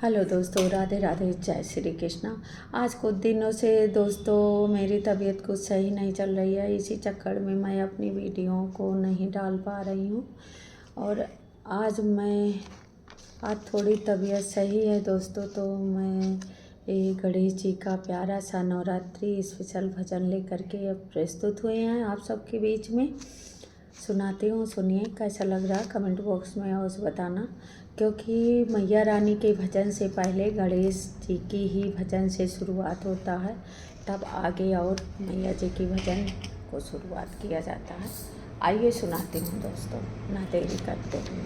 Hello दोस्तों, राधे राधे, जय श्री कृष्णा। आज कुछ दिनों से दोस्तों मेरी तबीयत कुछ सही नहीं चल रही है। इसी चक्कर में मैं अपनी वीडियो को नहीं डाल पा रही हूँ। और आज थोड़ी तबीयत सही है दोस्तों, तो मैं ये गणेश जी का प्यारा सा नवरात्रि स्पेशल भजन लेकर के अब प्रस्तुत हुए हैं आप सबके बीच में। सुनाती हूँ, सुनिए कैसा लग रहा है, कमेंट बॉक्स में अवश्य बताना। क्योंकि मैया रानी के भजन से पहले गणेश जी की ही भजन से शुरुआत होता है, तब आगे और मैया जी की भजन को शुरुआत किया जाता है। आइए सुनाती हूँ दोस्तों, ना देरी करते हुए।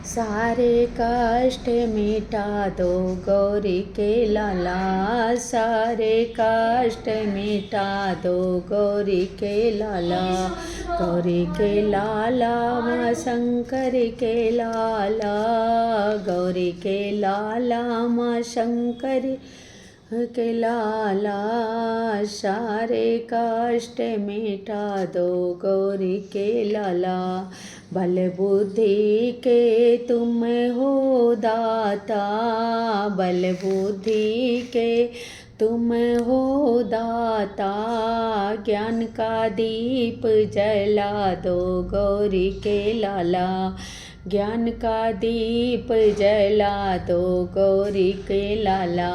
सारे कष्ट मिटा दो गौरी के लाला, सारे कष्ट मिटा दो गौरी के लाला, गौरी के लाला माँ शंकर के लाला, गौरी के लाला माँ शंकर के लाला, सारे कष्ट मिटा दो गौरी के लाला। बल बुद्धि के तुम हो दाता, बल बुद्धि के तुम हो दाता, ज्ञान का दीप जला दो गौरी के लाला, ज्ञान का दीप जला दो गौरी के लाला,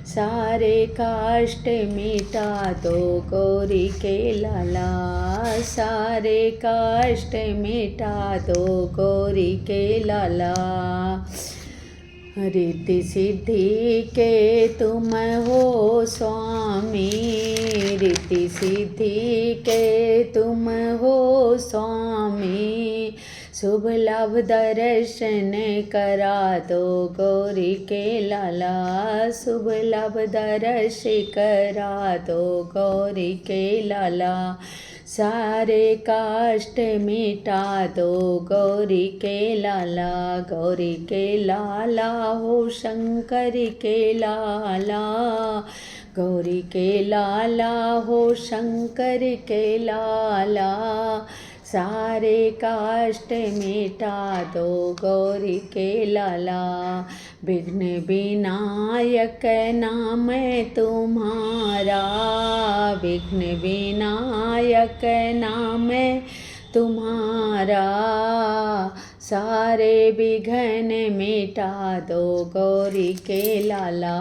सारे कष्ट मिटा दो गौरी के लाला, सारे कष्ट मिटा दो गौरी के लाला। रिद्धि सिद्धि के तुम हो स्वामी, रिद्धि सिद्धि के तुम हो स्वामी, शुभ लाभ दर्शन करा दो गौरी के लाला, शुभ लाभ दर्श करा दो गौरी के लाला, सारे कष्ट मिटा दो गौरी के लाला, गौरी के लाला हो शंकर के लाला, गौरी के लाला हो शंकर के लाला, सारे कष्ट मिटा दो गौरी के लाला। विघ्न विनायक नाम तुम्हारा, विघ्न विनायक नाम तुम्हारा, सारे विघ्न मिटा दो गौरी के लाला,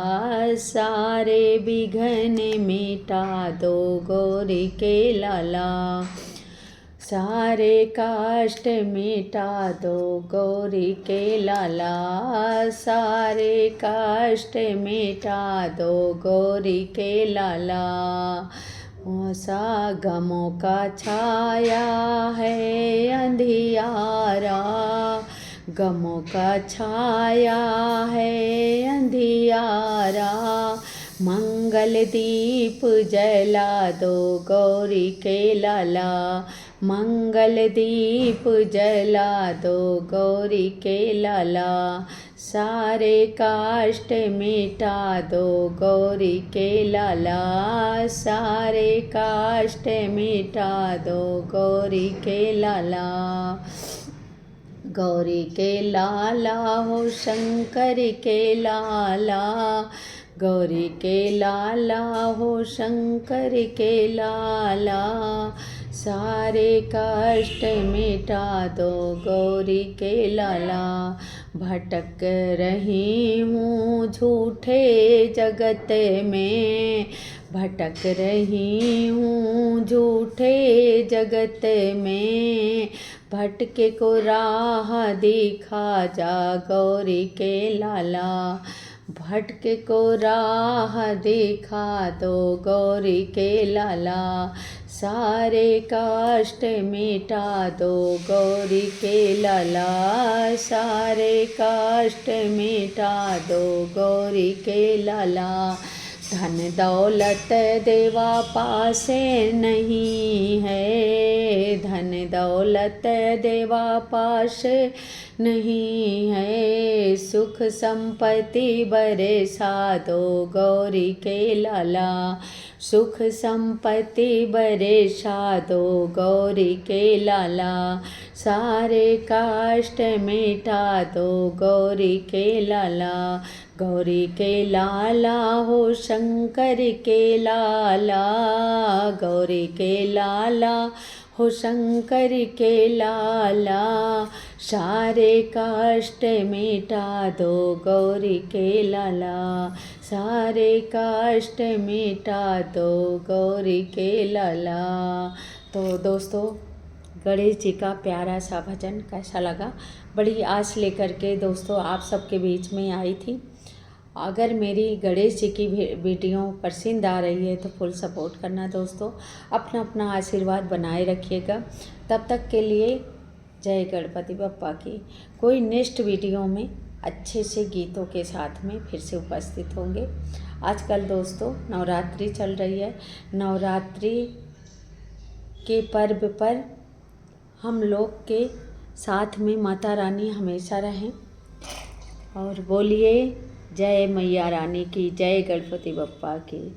सारे विघ्न मिटा दो गौरी के लाला, सारे कष्ट मिटा दो गौरी के लाला, सारे कष्ट मिटा दो गौरी के लाला। सा गमों का छाया है अंधियारा, गमों का छाया है अंधियारा, मंगल दीप जला दो गौरी के लाला, मंगल दीप जला दो गौरी के लाला, सारे कष्ट मिटा दो गौरी के लाला, सारे कष्ट मिटा दो गौरी के लाला, गौरी के लाला हो शंकर के लाला, गौरी के लाला हो शंकर के लाला, सारे कष्ट मिटा दो गौरी के लाला। भटक रही हूँ झूठे जगत में, भटक रही हूँ झूठे जगत में, भटके को राह दिखा जा गौरी के लाला, भटके को राह दिखा दो गौरी के लाला, सारे कष्ट मिटा दो गौरी के लाला, सारे कष्ट मिटा दो गौरी के लाला। धन दौलत देवा पासे नहीं है, धन दौलत देवा पास नहीं है, सुख संपत्ति बरसा दो गौरी के लाला। सुख संपत्ति बरसा दो गौरी के लाला। सारे कष्ट मिटा दो गौरी के लाला। गौरी के लाला हो शंकर के लाला। गौरी के लाला हो शंकर के लाला। सारे कष्ट मिटा दो गौरी के लाला। सारे कष्ट मिटा दो गौरी के लाला। तो दोस्तों, गणेश जी का प्यारा सा भजन कैसा लगा? बड़ी आस लेकर के दोस्तों आप सबके बीच में आई थी। अगर मेरी गणेश जी की वीडियो पसंद आ रही है तो फुल सपोर्ट करना दोस्तों। अपना अपना आशीर्वाद बनाए रखिएगा। तब तक के लिए जय गणपति बप्पा की। कोई नेक्स्ट वीडियो में अच्छे से गीतों के साथ में फिर से उपस्थित होंगे। आजकल दोस्तों नवरात्रि चल रही है। नवरात्रि के पर्व पर हम लोग के साथ में माता रानी हमेशा रहें। और बोलिए जय मैया रानी की, जय गणपति बप्पा की।